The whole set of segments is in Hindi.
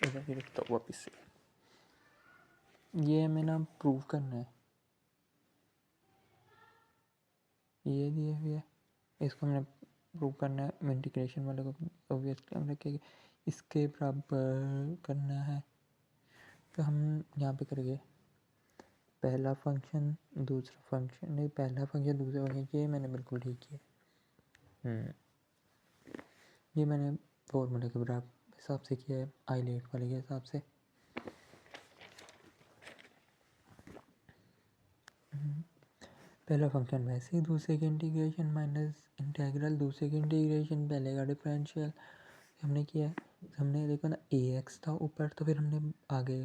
इधर ही रखता हूँ वापस से। ये हमें ना प्रूव करना है, ये दिया हुआ है, इसको हमने प्रूव करना है। इंटीग्रेशन वाले को ऑब्वियसली हम रखेंगे, इसके बराबर करना है। तो हम यहाँ पे करेंगे पहला फंक्शन दूसरा फंक्शन, नहीं पहला फंक्शन दूसरा फंक्शन, ये मैंने बिल्कुल ठीक किया। ये मैंने फॉर्मूले के बराबर हिसाब से किया है, आईलेट वाले के हिसाब से। पहला फंक्शन वैसे ही, दूसरे की इंटीग्रेशन माइनस इंटीग्रल दूसरे की इंटीग्रेशन पहले का डिफरेंशियल हमने किया है। हमने देखो ना ए एक्स था ऊपर, तो फिर हमने आगे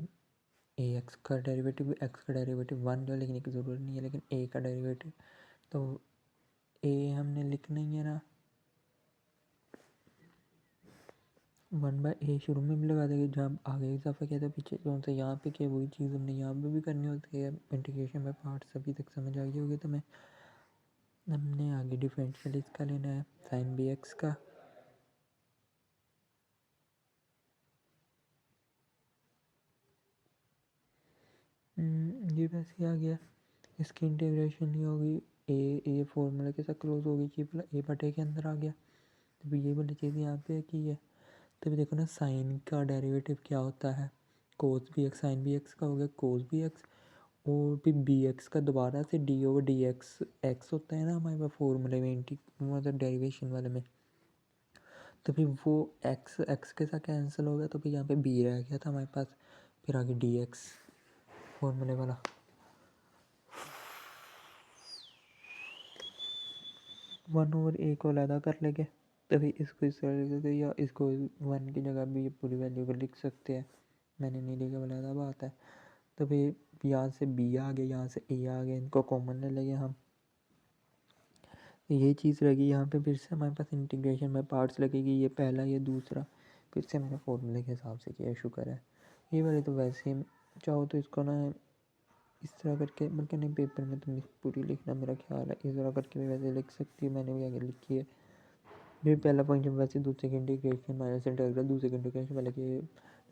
ए एक्स का डेरिवेटिव एक्स का डेरिवेटिव 1 जो लिखने की ज़रूरत नहीं है, लेकिन ए का डेरिवेटिव तो ए हमने लिखना ही है ना, 1/a शुरू में भी लगा देंगे। जब आगे इजाफा किया था पीछे कौन सा यहाँ पे किया, वही चीज़ हमने यहाँ पे भी करनी होती है। इंटीग्रेशन बाय पार्ट्स अभी तक समझ आ गई होगी तो हमने आगे डिफरेंशियल इसका लेना है साइन बी एक्स का। ये वैसे आ गया, इसकी इंटीग्रेशन ही होगी ए फॉर्मूला के साथ क्लोज होगी कि ए बटे के अंदर आ गया। तो ये वाली चीज़ यहाँ पे की है। तो भी देखो ना साइन का डेरिवेटिव क्या होता है, cos B X, sine B X का हो गया कोस बी एक्स, और फिर बी एक्स का दोबारा से D over D x x होता है ना हमारे पास फॉर्मूले में, मतलब डेरिवेशन वाले में। तो फिर वो एक्स एक्स के साथ कैंसिल हो गया, तो फिर यहाँ पे बी रह गया था हमारे पास, फिर आगे डी एक्स फॉर्मूले वाला। 1/a को अलहदा कर लेंगे, तभी इसको इस तरह से, या इसको 1 की जगह भी पूरी वैल्यू को लिख सकते हैं, मैंने नहीं लिखा, अलहदा बात है। तो फिर यहाँ से बी आ गया, यहाँ से ए आ गया, इनको कॉमन ले लेंगे हम। ये चीज़ रहेगी यहाँ पे, फिर से हमारे पास इंटीग्रेशन में पार्ट्स लगेगी, ये पहला ये दूसरा, फिर से मैंने फॉर्मूले के हिसाब से किया, शुक्र है। ये वाले तो वैसे ही चाहो तो इसको ना इस तरह करके, बल्कि नहीं पेपर में तुम पूरी लिखना मेरा ख्याल है, इस तरह करके भी वैसे लिख सकती हूँ, मैंने भी आगे लिखी है। फिर पहला फंक्शन वैसे दूसरे की इंटीग्रेशन माइनस इंटीग्रल दूसरे की इंटीग्रेशन वाले के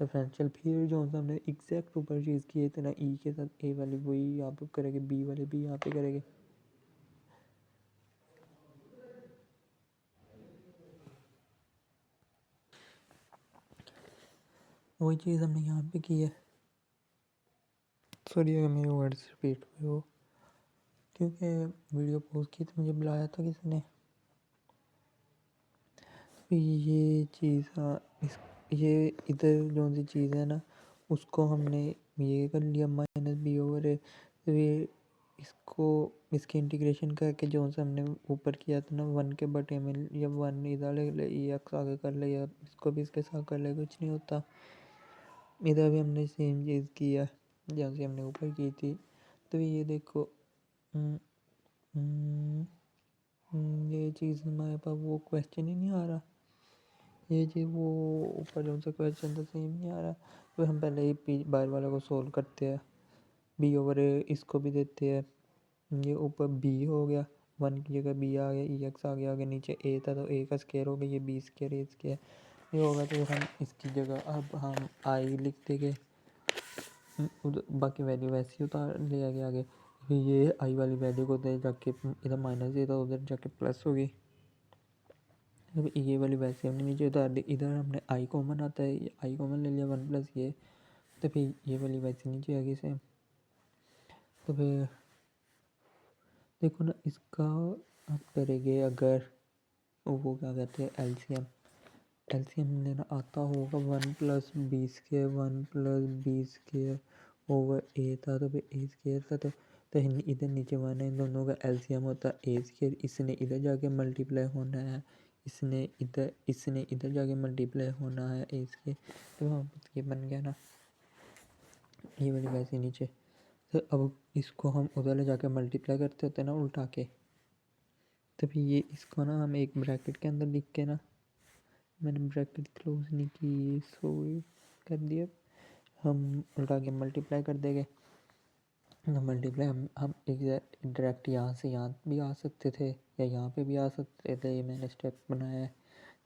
डिफरेंशियल, फिर जो हमने एग्जैक्ट ऊपर चीज़ की है इतना ई के साथ ए वाली वही यहाँ पर करेंगे, बी वाले भी यहाँ पे करेंगे। वही चीज़ हमने यहाँ पे की है। सॉरी अगर मेरे वर्ड्स रिपीट हुए हो, क्योंकि वीडियो पोस्ट की तो मुझे बुलाया था किसी ने। ये चीज़ ये इधर जो सी चीज़ है ना, उसको हमने ये कर लिया माइनस बी ओवर ए, तो ये इसको इसकी इंटीग्रेशन करके जो सा हमने ऊपर किया था ना 1 के बटे में, या 1 इधर ले ले, ये एक्स आगे कर ले, या इसको भी इसके साथ कर ले, कुछ नहीं होता। इधर भी हमने सेम चीज़ किया जहाँ से हमने ऊपर की थी। तो ये देखो ये चीज़ हमारे पास वो क्वेश्चन ही नहीं आ रहा, ये चीज़ वो ऊपर जो सा क्वेश्चन था सेम नहीं आ रहा। तो हम पहले ही पी बाहर वाले को सोल्व करते हैं, बी ओवर ए इसको भी देते हैं, ये ऊपर बी हो गया, 1 की जगह बी आ गया, ई एक्स आ गया, आगे नीचे ए था तो ए का स्केयर हो गया, ये बी स्केयर ए स्केयर ये होगा। तो हम इसकी जगह अब हम आई लिख देंगे, बाकी वैल्यू वैसे ही उतार ले आगे आगे। फिर ये आई वाली वैल्यू को दे जाके इधर माइनस ये तो उधर जाके प्लस होगी। अब ये वाली वैसे हमने नीचे उतार दी, इधर हमने आई कॉमन आता है, आई कॉमन ले लिया 1 प्लस ये, तो फिर ये वाली वैसे नीचे आ गई सेम। तो फिर देखो ना इसका आप करेंगे अगर वो क्या कहते हैं एलसीएम, एलसीएम लेना आता होगा 1 plus B square 1 plus B square over A था, तो फिर ए स्केयर था, तो इधर नीचे 1 है, इन दोनों का एलसीएम होता है ए स्केयर, इसने इधर जाके मल्टीप्लाई होना है, इसने इधर जाके मल्टीप्लाई होना है ए स्केयर। तो ये बन गया ना, ये वाली वैसे नीचे। तो अब इसको हम उधर ले जाके मल्टीप्लाई करते होते हैं ना उल्टा के, तो फिर ये इसको ना हम एक ब्रैकेट के अंदर लिख के ना, मैंने ब्रैकेट क्लोज नहीं की, सॉरी कर दिया, हम उल्टा के मल्टीप्लाई कर देंगे। तो मल्टीप्लाई हम एग्जैक्ट डायरेक्ट यहाँ से यहाँ भी आ सकते थे, या यहाँ पे भी आ सकते थे, ये मैंने स्टेप बनाया है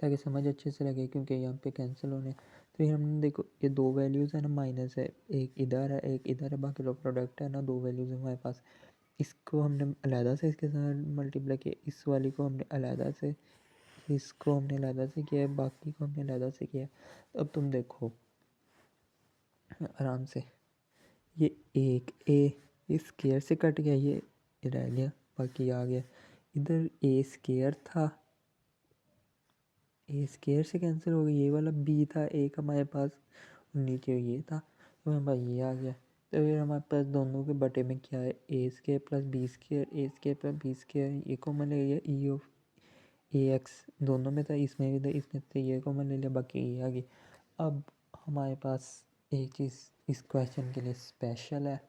ताकि समझ अच्छे से लगे, क्योंकि यहाँ पे कैंसिल होने। फिर हमने देखो ये दो वैल्यूज़ है ना, माइनस है, एक इधर है एक इधर है, बाकी लोग प्रोडक्ट है ना, दो वैल्यूज़ है हमारे पास। इसको हमने अलहदा से इसके साथ मल्टीप्लाई किया, इस वाली को हमने अलहदा से, इसको हमने अलहदा से किया है, बाकी को हमने अलहदा से किया। अब तुम देखो आराम से, ये एक ए स्केयर से कट गया, ये रह गया, बाकी आ गया। इधर ए स्केयर था, ए स्केयर से कैंसिल हो गया, ये वाला बी था एक हमारे पास, नीचे ये था, तो हमारे पास ये आ गया। तो फिर हमारे पास दोनों के बटे में क्या है, ए स्केयर प्लस बी स्केयर, ए स्केयर प्लस बी स्केयर, ये कॉमन ले लिया, ई ऑफ ए एक्स दोनों में था, इसमें भी था, इसमें से ये कॉमन ले लिया, बाकी ये आ गई। अब हमारे पास एक चीज़ इस क्वेश्चन के लिए स्पेशल है,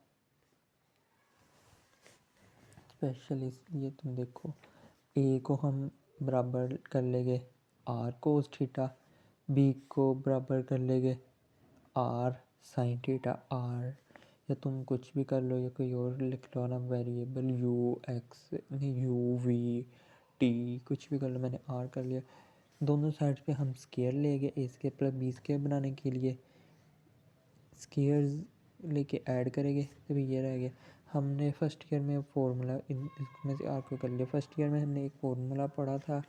स्पेशल इसलिए तुम देखो, ए को हम बराबर कर लेंगे आर कोस थीटा, बी को बराबर कर लेंगे आर साइन थीटा आर, या तुम कुछ भी कर लो या कोई और लिख लो ना वेरिएबल, यू एक्स नहीं यू वी टी कुछ भी कर लो, मैंने आर कर लिया। दोनों साइड पे हम स्केयर लेंगे, ए स्केयर प्लस बी स्केयर बनाने के लिए स्केयर्स लेके ऐड करेंगे, तभी ये रह गया। हमने फर्स्ट ईयर में फार्मूला इसमें से आर को कर लिया, फर्स्ट ईयर में हमने एक फार्मूला पढ़ा था,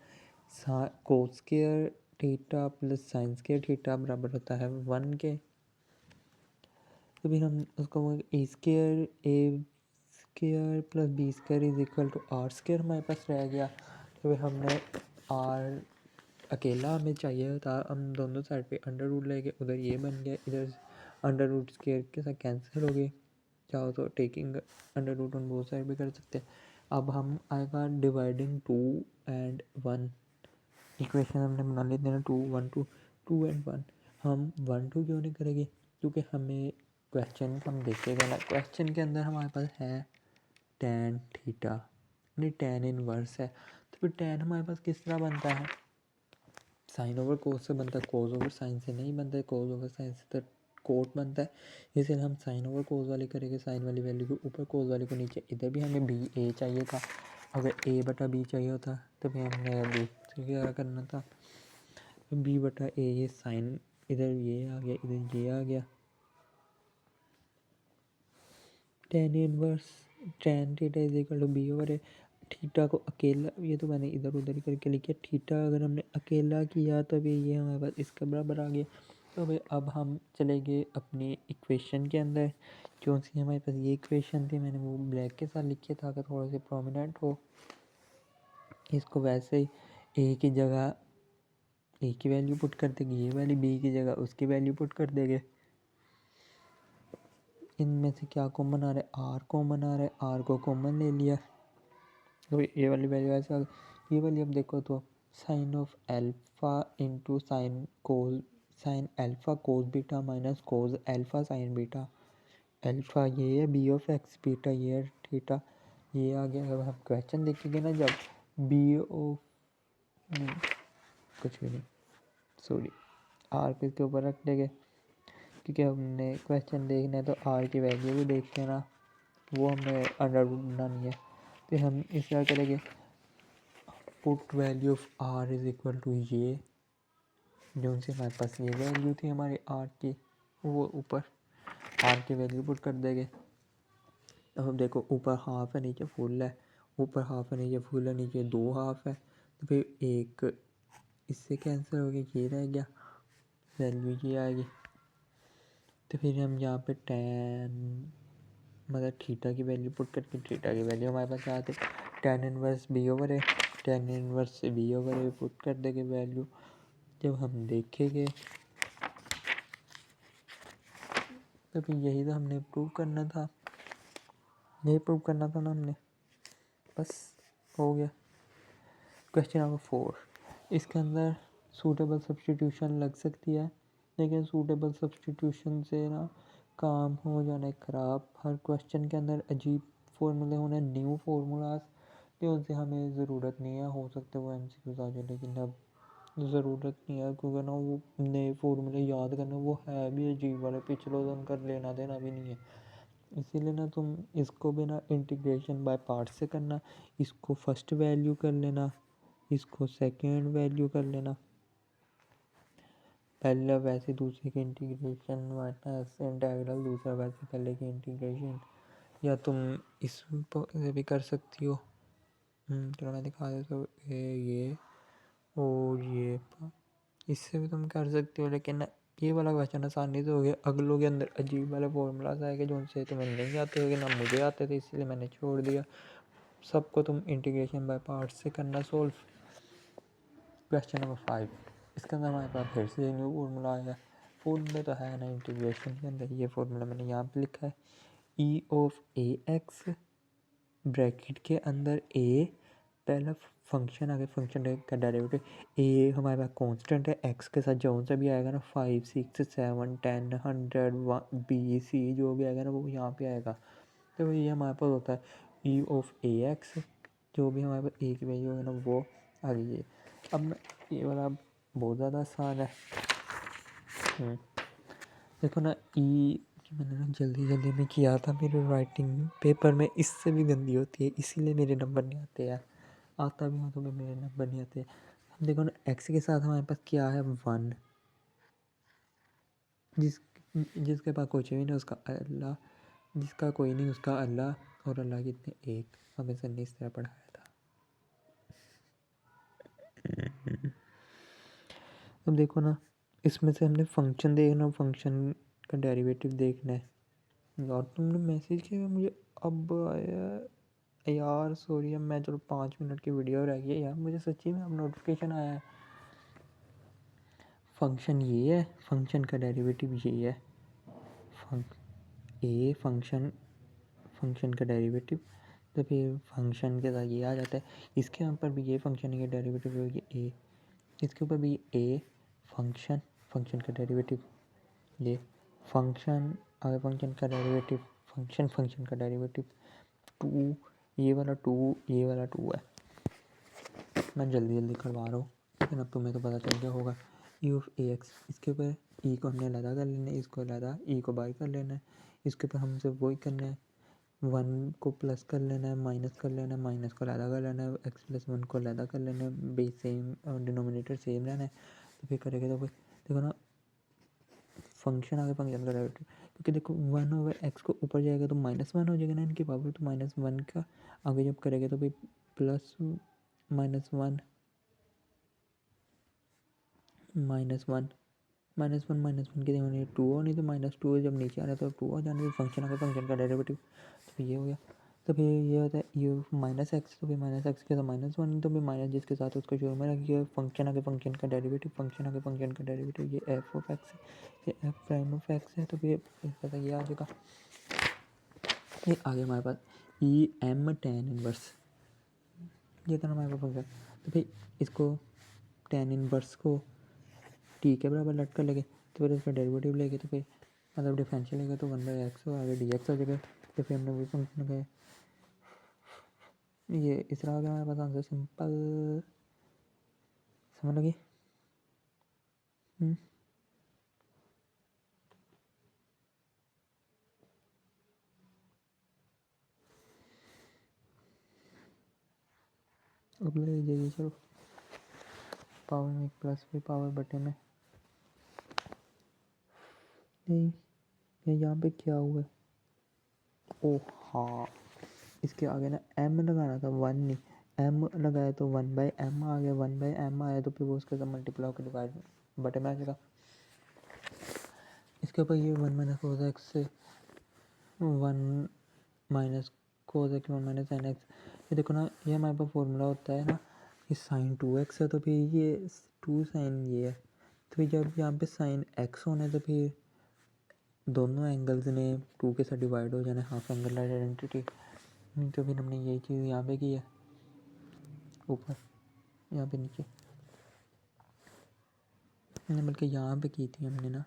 cos square theta plus sine square theta बराबर होता है 1 के। तो फिर हम उसको A square plus B square is equal to R square हमारे पास रह गया। तो फिर हमने आर अकेला हमें चाहिए था, हम दोनों साइड पे अंडर रूट लेके, उधर ये बन गया, इधर अंडर रूट स्केयर के साथ कैंसिल हो गए, चाहो तो taking under root on both side भी कर सकते हैं। अब हम आएगा डिवाइडिंग 2 एंड 1, इक्वेशन हमने बना ली थी ना 2 1 2 2 एंड 1, हम 1 2 क्यों नहीं करेंगे, क्योंकि हमें क्वेश्चन हम देखेगा ना, क्वेश्चन के अंदर हमारे पास है tan थीटा, नहीं tan इनवर्स है, तो फिर tan हमारे पास किस तरह बनता है, साइन ओवर कोस से बनता है, कोस ओवर साइन से नहीं बनता है, कोस ओवर साइन से तो कोट बनता है, इसलिए हम साइन ओवर कोस वाली करेंगे, साइन वाली वैल्यू को ऊपर कोस वाली को नीचे। इधर भी हमें बी ए चाहिए था, अगर ए बटा बी चाहिए होता तो फिर हमने दूसरी क्या करना था, बी बटा ए, ये साइन इधर ये आ गया, इधर ये आ गया, tan inverse tan theta is equal to B over A. Theta को अकेला, ये तो मैंने इधर उधर ही करके लिखा, थीटा अगर हमने अकेला किया तो भी ये हमारे पास इसके बराबर आ गया। तो भाई अब हम चले गए अपनी इक्वेशन के अंदर, जो सी हमारे पास ये इक्वेशन थी, मैंने वो ब्लैक के साथ लिखे ताकि थोड़ा सा प्रोमिनेंट हो। इसको वैसे ही ए की जगह ए की वैल्यू पुट कर देंगे, ये वाली बी की जगह उसकी वैल्यू पुट कर देंगे। इनमें से क्या कॉमन आ रहा है, आर कॉमन आ रहा है, आर को कॉमन ले लिया, तो ये वाली वैल्यू ऐसे आ गई। ये वाली अब देखो तो sine of alpha into sine alpha cos beta minus cos alpha sine beta, alpha ये है बी ऑफ एक्स, बीटा ये है थीटा, ये आ गया। अब हम क्वेश्चन देखेंगे ना, जब बी ऑफ नहीं कुछ भी नहीं सॉरी आर को इसके ऊपर रख देंगे, क्योंकि हमने क्वेश्चन देखना है तो आर की वैल्यू भी देखते हैं ना, वो हमें अंडर रूट बनानी है। तो हम इस तरह करेंगे, put value of R is equal to ये, जो से हमारे पास ये वैल्यू थी हमारे आर की, वो ऊपर आर की वैल्यू पुट कर देंगे। अब देखो ऊपर हाफ है नीचे फुल है, ऊपर हाफ है नीचे फुल है, नीचे दो हाफ है, तो फिर एक इससे कैंसिल हो गया, ये रह गया, वैल्यू ये आएगी। तो फिर हम यहाँ पे tan मतलब थीटा की वैल्यू पुट करके, थीटा की वैल्यू हमारे पास आती है tan इनवर्स बी ओवर है, tan इनवर्स बी ओवर है पुट कर देंगे वैल्यू। जब हम देखेंगे तो फिर यही तो हमने प्रूव करना था, यही प्रूव करना था ना हमने, बस हो गया। क्वेश्चन नंबर 4, इसके अंदर सूटेबल सब्स्टिट्यूशन लग सकती है, लेकिन सूटेबल सब्स्टिट्यूशन से ना काम हो जाना है ख़राब। हर क्वेश्चन के अंदर अजीब फार्मूले होने, न्यू फार्मूलाज जो उनसे हमें ज़रूरत नहीं है, हो सकता है वो MCQs आ जाए, लेकिन अब ज़रूरत नहीं है, क्योंकि ना वो नए फार्मूले याद करना वो है भी अजीब वाले, पिछले तो उनका लेना देना भी नहीं है। इसीलिए ना तुम इसको भी ना इंटीग्रेशन बाय पार्ट से करना, इसको फर्स्ट वैल्यू कर लेना, इसको सेकेंड वैल्यू कर लेना, पहला वैसे दूसरे की इंटीग्रेशन माइनस इंटीग्रल दूसरा वैसे पहले की इंटीग्रेशन, या तुम इस से भी कर सकती हो। चलो मैं दिखा देता हूँ। ये और ये इससे भी तुम कर सकती हो, लेकिन ये वाला क्वेश्चन आसानी से हो गया। अगलों के अंदर अजीब वाले फॉर्मूलाज आएंगे जो उनसे तुम्हें नहीं आते होगे, ना मुझे आते थे, इसलिए मैंने छोड़ दिया। सबको तुम इंटीग्रेशन बाय पार्ट्स से करना सोल्व। क्वेश्चन नंबर 5, इसके अंदर हमारे पास फिर से न्यू फॉर्मूला आया। फॉर्मूला तो है ना इंटीग्रेशन के अंदर, ये फॉर्मूला मैंने यहाँ पे लिखा है। ई ऑफ ए एक्स ब्रैकेट के अंदर ए पहला फंक्शन आगे, फंक्शन का डेरिवेटिव। ए हमारे पास कांस्टेंट है, एक्स के साथ जो सा भी आएगा ना 5 6 7 10 100 बी सी जो भी आएगा ना वो यहाँ पे आएगा। तो ये हमारे पास होता है ई ऑफ ए एक्स, जो भी हमारे पास ए की वैल्यू है ना वो आ गई है। अब ये वाला बहुत ज़्यादा आसान है। देखो ना, ई मैंने ना जल्दी में किया था, मेरी राइटिंग पेपर में इससे भी गंदी होती है, इसीलिए मेरे नंबर नहीं आते यार। आता भी हो तो भी मेरे नंबर नहीं आते। हम देखो ना, एक्स के साथ हमारे पास क्या है 1, जिसके पास कुछ भी नहीं उसका अल्लाह, जिसका कोई नहीं उसका अल्लाह, और अल्लाह कितने एक, हमें सर ने इस तरह पढ़ाया था। अब देखो ना, इसमें से हमने फंक्शन देखना, फंक्शन का डेरिवेटिव देखना है। यार तुमने मैसेज किया मुझे अब आया यार, सॉरी। अब मैं चलो 5 मिनट की वीडियो रह गई यार, मुझे सच्ची में अब नोटिफिकेशन आया है। फंक्शन ये है, फंक्शन का डेरिवेटिव ये है। ए फंक्शन का डेरिवेटिव, तो फिर फंक्शन के साथ ये आ जाता है। इसके ऊपर भी ये फंक्शन का डेरिवेटिव होगी ए, इसके ऊपर भी ए फंक्शन का डेरिवेटिव, ये फंक्शन आगे फंक्शन का डेरिवेटिव, फंक्शन का डेरिवेटिव 2, ये वाला 2, ये वाला 2 है। मैं जल्दी करवा रहा हूँ, लेकिन अब तुम्हें तो पता चल गया होगा। ई ऑफ ए एक्स, इसके ऊपर ई को हमने अलग कर लेना है, इसको अलग ई को बाई कर लेना है। इसके ऊपर हमसे वही करना है, 1 को प्लस कर लेना है, माइनस कर लेना है, माइनस को अलग कर लेना है, एक्स प्लस 1 को अलग कर लेना है, बेस सेम और डिनोमिनेटर सेम रहना है। तो फिर करेंगे तो फिर देखो ना, फंक्शन आगे फंक्शन का डेरिवेटिव, क्योंकि देखो 1 ओवर एक्स को ऊपर जाएगा तो -1 हो जाएगा ना इनकी पावर, तो -1 का आगे जब करेंगे तो फिर प्लस -1 -1 की जगह 2 हो, नहीं तो -2 जब नीचे आ रहा है तो 2 हो जाने, तो फंक्शन आगे फंक्शन का डेरिवेटिव। तो फिर ये हो गया। तो फिर ये होता है यू माइनस एक्स, तो फिर माइनस एक्स के साथ -1, तो फिर माइनस जिसके साथ उसको शुरू में रखिए, फंक्शन आगे फंक्शन का डेरिवेटिव, फंक्शन आगे फंक्शन का डेरिवेटिव, ये एफ ऑफ एक्स है, ये एफ प्राइम ऑफ एक्स है। तो फिर इसका ये आ जाएगा, ये आगे हमारे पास ई एम टेन इनवर्स, ये था हमारे पास फंक्शन। तो फिर इसको टेन इनवर्स को टी के बराबर लट कर लेंगे, तो फिर उसका डेरिवेटिव लेंगे, तो फिर मतलब डिफरेंशियल लेंगे तो 1/x हो, आगे डी एक्स हो जाएगा। तो फिर हमने वही फंक्शन लगाया, ये इस तरह आ गया हमारे पास आंसर, सिंपल। समझ लगी? अब ले लीजिए, चलो पावर में प्लस भी पावर बटे में नहीं, यहाँ पे क्या हुआ? ओ हाँ, इसके आगे ना m लगाना था, 1 नहीं, m लगाया तो 1/m आ गया, 1/m आया तो फिर वो उसके साथ मल्टीप्लाई होकर डिवाइड बटे में आ जाएगा। इसके ऊपर ये 1 माइनस कोस एक्स से 1 minus cos x 1 minus sine x, ये देखो ना, ये हमारे पास फॉर्मूला होता है ना, ये साइन 2x है, तो फिर ये 2 साइन ये है, तो फिर जब यहाँ पे साइन x होना है तो फिर दोनों एंगल्स ने 2 के साथ डिवाइड हो जाना है, हाफ एंगल आइडेंटिटी। तो फिर हमने यही चीज़ यहाँ पे की है, ऊपर यहाँ पे नीचे, बल्कि यहाँ पे की थी हमने ना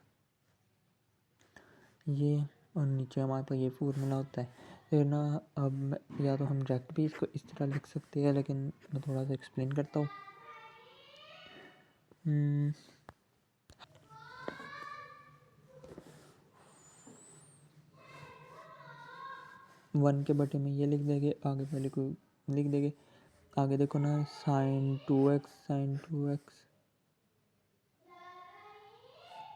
ये, और नीचे हमारे पास ये फॉर्मूला होता है। फिर ना अब या तो हम डायरेक्ट भी इसको इस तरह लिख सकते हैं, लेकिन मैं थोड़ा सा एक्सप्लेन करता हूँ। 1 के बटे में ये लिख देंगे, आगे पहले को लिख देंगे। आगे देखो ना, साइन 2x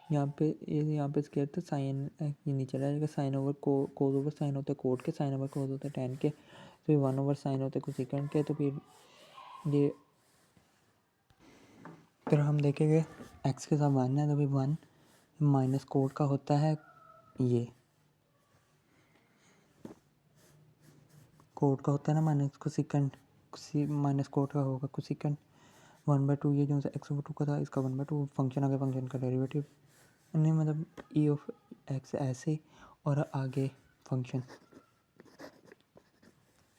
यहाँ पे स्केयर तो साइन ये नीचे रहेगा, साइन ओवर कोस ओवर साइन होता है कोट के, साइन ओवर कोस होता है टेन के, तो ये 1 ओवर साइन होता है कोसेकेंड के। तो फिर हम देखेंगे एक्स के साथ 1 है तो फिर 1 माइनस कोट का होता है ये कोट का होता है ना माइनस कोसेकेंड, माइनस कोट का होगा कोसेकेंड 1/2। ये जो एक्स ओवर 2 का था इसका 1/2 फंक्शन आगे फंक्शन का डेरिवेटिव नहीं, मतलब ई ऑफ एक्स ऐसे और आगे फंक्शन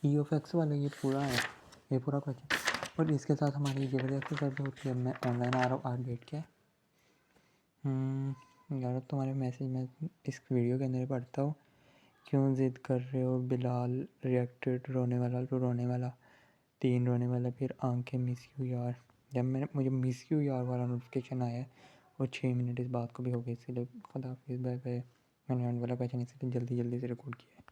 ई ऑफ एक्स वाला ये पूरा है, ये पूरा क्वेश्चन। और इसके साथ हमारी ये वाली एक्सरसाइज होती है। मैं ऑनलाइन आ रहा हूँ आज डेट क्या है यार तुम्हारे मैसेज में इस वीडियो के अंदर ही पढ़ता हूँ। क्यों ज़िद कर रहे हो बिलाल रिएक्टेड, रोने वाला तो रोने वाला 3 रोने वाला, फिर आंखें मिस यू यार। जब मुझे मिस यू यार वाला नोटिफिकेशन आया और 6 मिनट इस बात को भी हो गई, इसलिए खुदा हाफिज़ बाय बाय। मैंने वाला क्वेश्चन इसलिए जल्दी से रिकॉर्ड किया है।